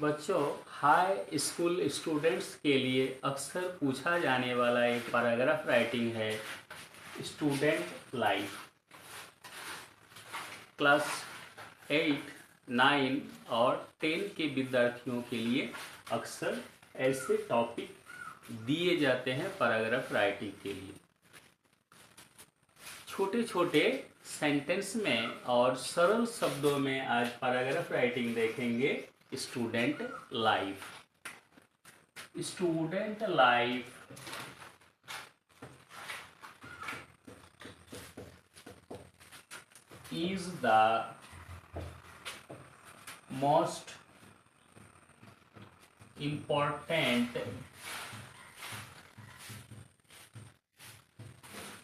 बच्चों, high school students के लिए अक्सर पूछा जाने वाला एक पैराग्राफ राइटिंग है स्टूडेंट लाइफ। क्लास 8, 9 और 10 के विद्यार्थियों के लिए अक्सर ऐसे टॉपिक दिए जाते हैं पैराग्राफ राइटिंग के लिए। छोटे छोटे सेंटेंस में और सरल शब्दों में आज पैराग्राफ राइटिंग देखेंगे। Student life. Student life is the most important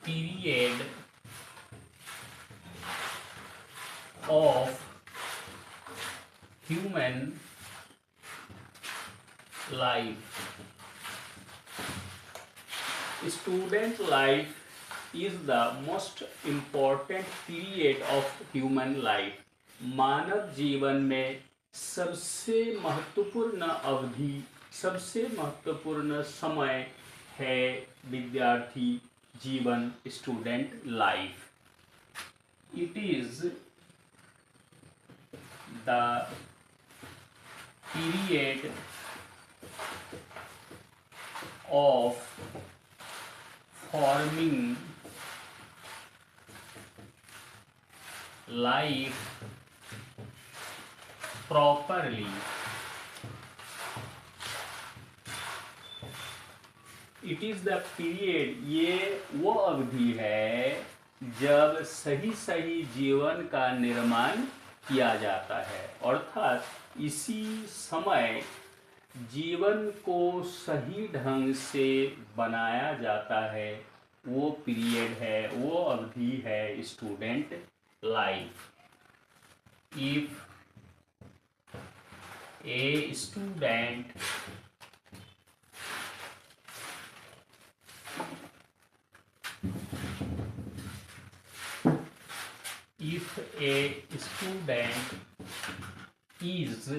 period of human life. Student life is the most important period of human life. मानव जीवन में सबसे महत्वपूर्ण अवधि, सबसे महत्वपूर्ण समय है विद्यार्थी जीवन, student life. It is the period of forming life properly. It is the period, ये वो अवधि है जब सही सही जीवन का निर्माण किया जाता है, अर्थात इसी समय जीवन को सही ढंग से बनाया जाता है। वो पीरियड है, वो अवधि है student life. If a student is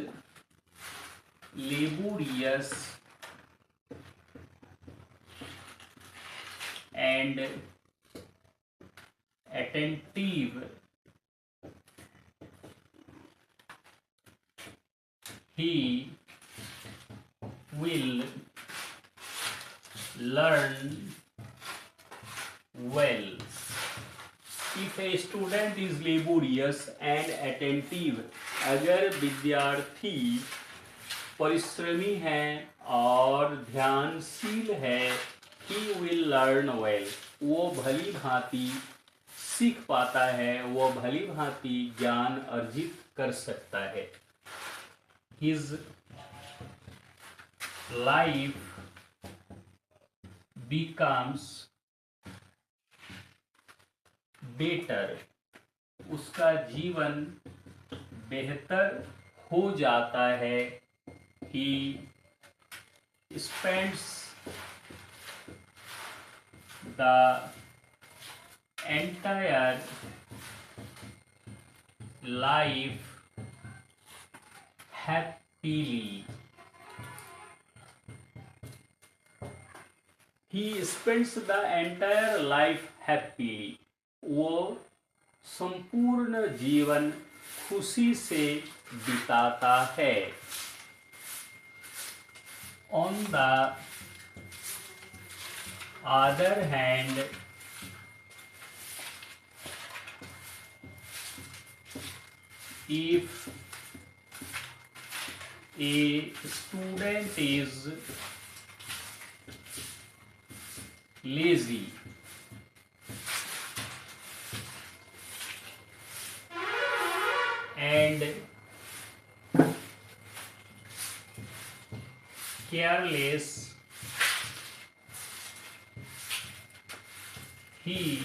laborious and attentive, he will learn well. If a student is laborious and attentive, अगर विद्यार्थी परिश्रमी है और ध्यानशील है, he will learn well, वो भली भांति सीख पाता है, वो भली भांति ज्ञान अर्जित कर सकता है। His life becomes better, उसका जीवन बेहतर हो जाता है। He spends the entire life happily. He spends the entire life happily. वो संपूर्ण जीवन खुशी से बिताता है। On the other hand, if a student is lazy and careless, he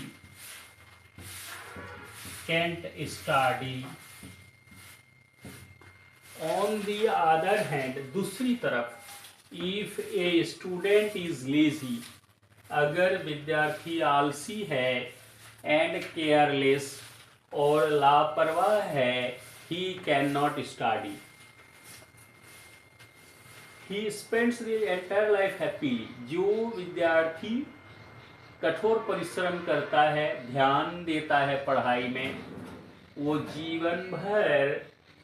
can't study. On the other hand, दूसरी तरफ, if a student is lazy, अगर विद्यार्थी आलसी है, and careless और लापरवाह है, he cannot study, he spends the entire life happily, जो विद्यार्थी कठोर परिश्रम करता है, ध्यान देता है पढ़ाई में, वो जीवन भर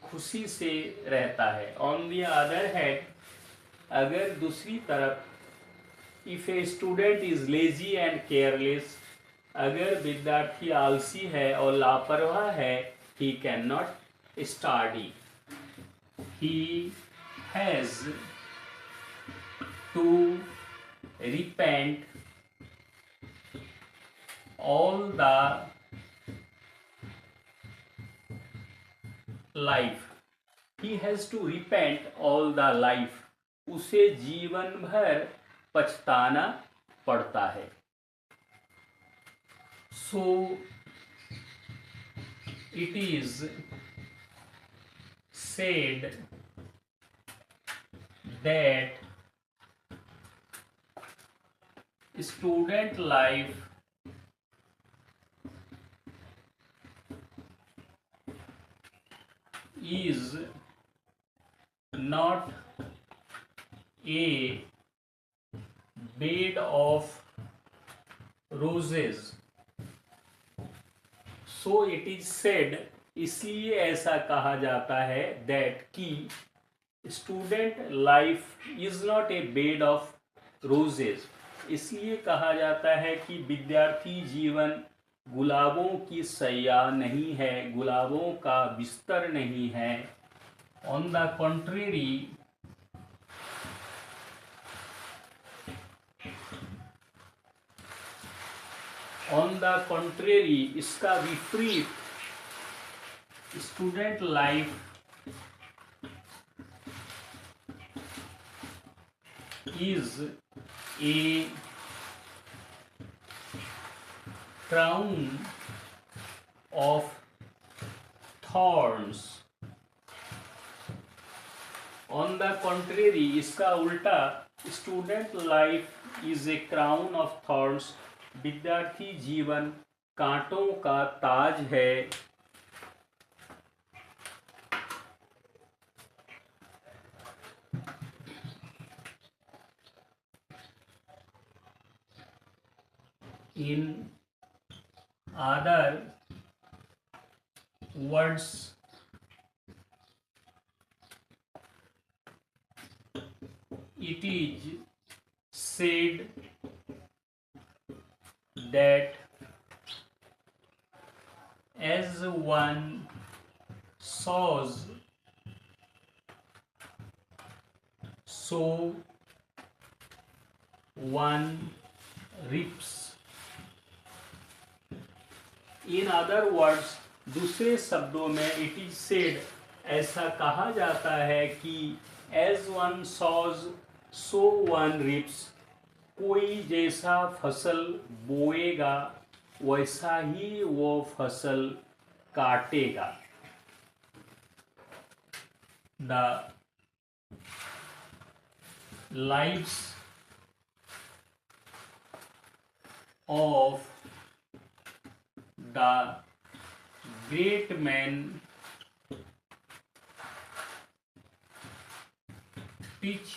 खुशी से रहता है। ऑन द अदर हैंड, अगर दूसरी तरफ if a student is lazy and careless, अगर विद्यार्थी आलसी है और लापरवाह है, he can not study, he has to repent all the life, he has to repent all the life, उसे जीवन भर पछताना पड़ता है। So it is said that student life is not a bed of roses, so it is said, इसलिए ऐसा कहा जाता है, that कि student life is not a bed of roses, इसलिए कहा जाता है कि विद्यार्थी जीवन गुलाबों की सैया नहीं है, गुलाबों का बिस्तर नहीं है। ऑन द कॉन्ट्रेरी, इसका विपरीत, student life is a crown of thorns। On the contrary, इसका उल्टा, student life is a crown of thorns, विद्यार्थी जीवन कांटों का ताज है। In other words, it is said that as one sows, so one reaps। In other words, दूसरे शब्दों में, इट इज सेड, ऐसा कहा जाता है कि as one sows so one reaps, कोई जैसा फसल बोएगा वैसा ही वो फसल काटेगा। The lives of the great men teach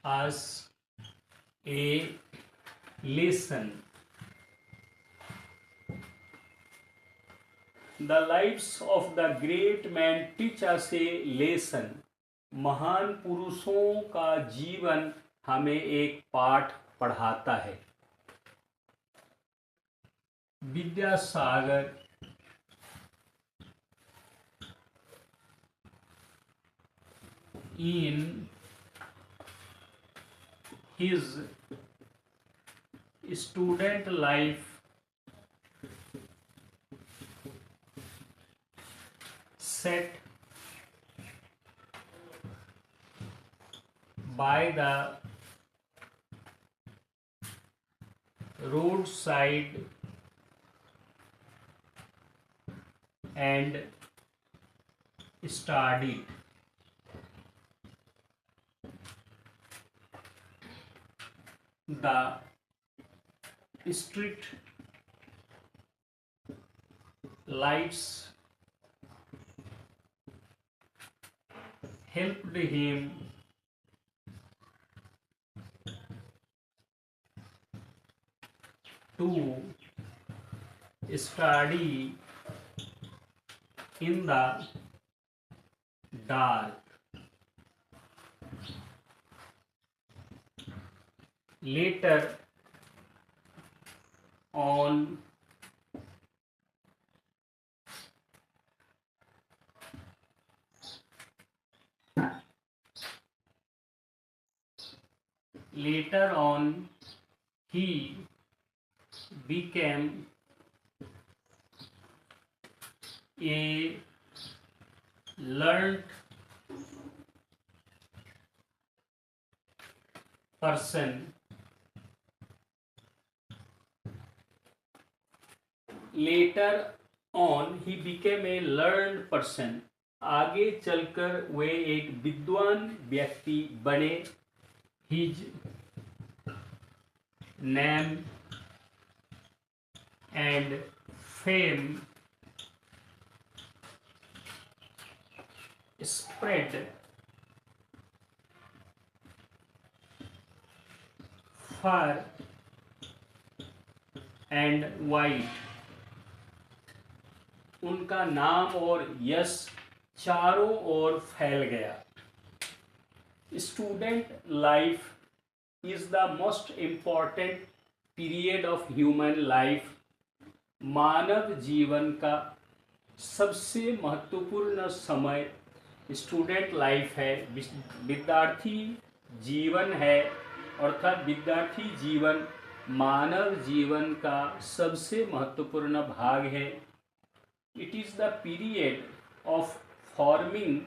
us a lesson। The lives of the great men teach us a lesson। महान पुरुषों का जीवन हमें एक पाठ पढ़ाता है। Vidyasagar in his student life set by the roadside and studied। The street lights helped him to study in the dark. Later on, he became a learned person. Later on he became a learned person. आगे चलकर वे एक विद्वान व्यक्ति बने. His name and fame spread far and wide. उनका नाम और यश चारों ओर फैल गया. Student life is the most important period of human life. मानव जीवन का सबसे महत्वपूर्ण समय स्टूडेंट लाइफ है, विद्यार्थी जीवन है. अर्थात विद्यार्थी जीवन मानव जीवन का सबसे महत्वपूर्ण भाग है. It is the period of forming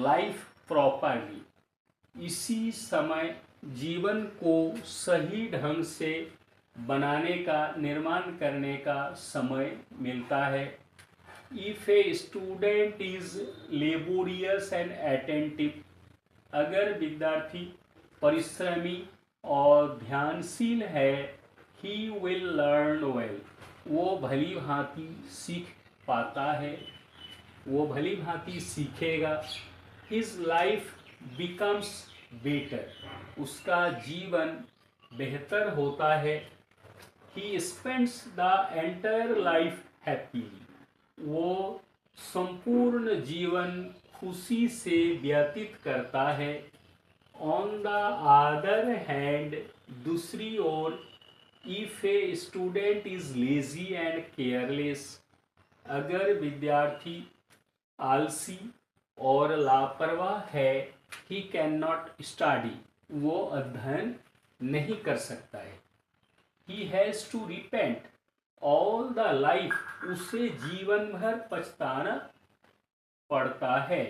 life properly. इसी समय जीवन को सही ढंग से बनाने का, निर्माण करने का समय मिलता है. If a student is laborious and attentive, अगर विद्यार्थी परिश्रमी और ध्यानशील है, ही विल लर्न वेल, वो भली भांति सीख पाता है, वो भली भांति सीखेगा. हिज लाइफ बिकम्स बेटर, उसका जीवन बेहतर होता है. He spends the entire life happily, वो संपूर्ण जीवन खुशी से व्यतीत करता है. ऑन द अदर हैंड, दूसरी ओर, if a student is lazy and careless, अगर विद्यार्थी आलसी और लापरवाह है, ही कैन नॉट स्टडी, वो अध्ययन नहीं कर सकता है. He has to repent all the life, उसे जीवन भर पछताना पड़ता है.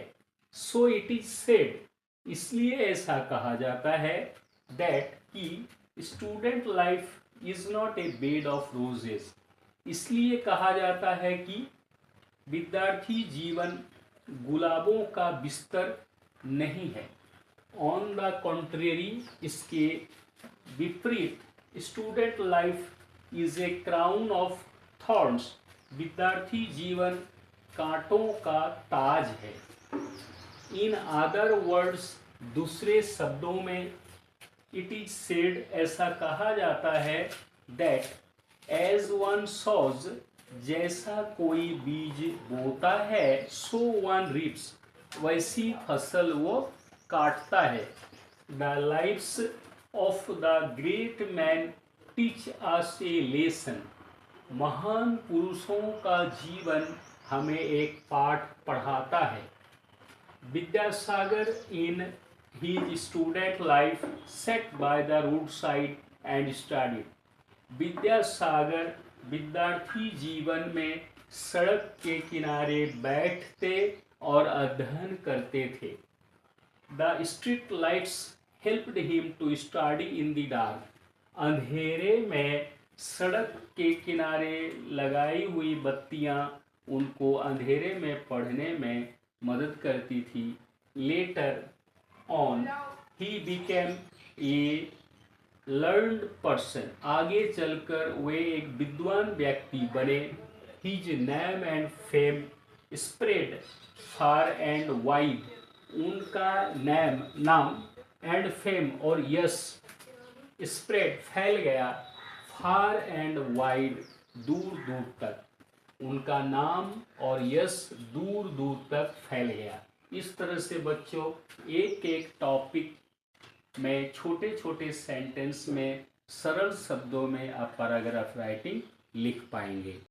सो इट इज सेड, इसलिए ऐसा कहा जाता है, दैट कि student life is not a bed of roses, इसलिए कहा जाता है कि विद्यार्थी जीवन गुलाबों का बिस्तर नहीं है. ऑन द कॉन्ट्रेरी, इसके विपरीत, student life is a crown of thorns, विद्यार्थी जीवन कांटों का ताज है. इन अदर वर्ड्स, दूसरे शब्दों में, इट इज सेड, ऐसा कहा जाता है, दैट एज वन सोज, जैसा कोई बीज बोता है, सो वन रीप्स, वैसी फसल वो काटता है. The lifes of the great man teach us a lesson, महान पुरुषों का जीवन हमें एक पाठ पढ़ाता है. विद्यासागर इन his student life sat by the roadside and studied. Vidyasagar विद्यार्थी जीवन में सड़क के किनारे बैठते और अध्ययन करते थे. The street lights helped him to study in the dark. अंधेरे में सड़क के किनारे लगाई हुई बत्तियां उनको अंधेरे में पढ़ने में मदद करती थी. Later on, he became a learned person. आगे चलकर वे एक विद्वान व्यक्ति बने. His name and fame spread far and wide. उनका नाम एंड फेम और यश स्प्रेड फैल गया फार एंड वाइड, दूर दूर तक। उनका नाम और यश दूर दूर तक फैल गया। इस तरह से बच्चों एक एक टॉपिक में छोटे छोटे सेंटेंस में सरल शब्दों में आप पैराग्राफ राइटिंग लिख पाएंगे।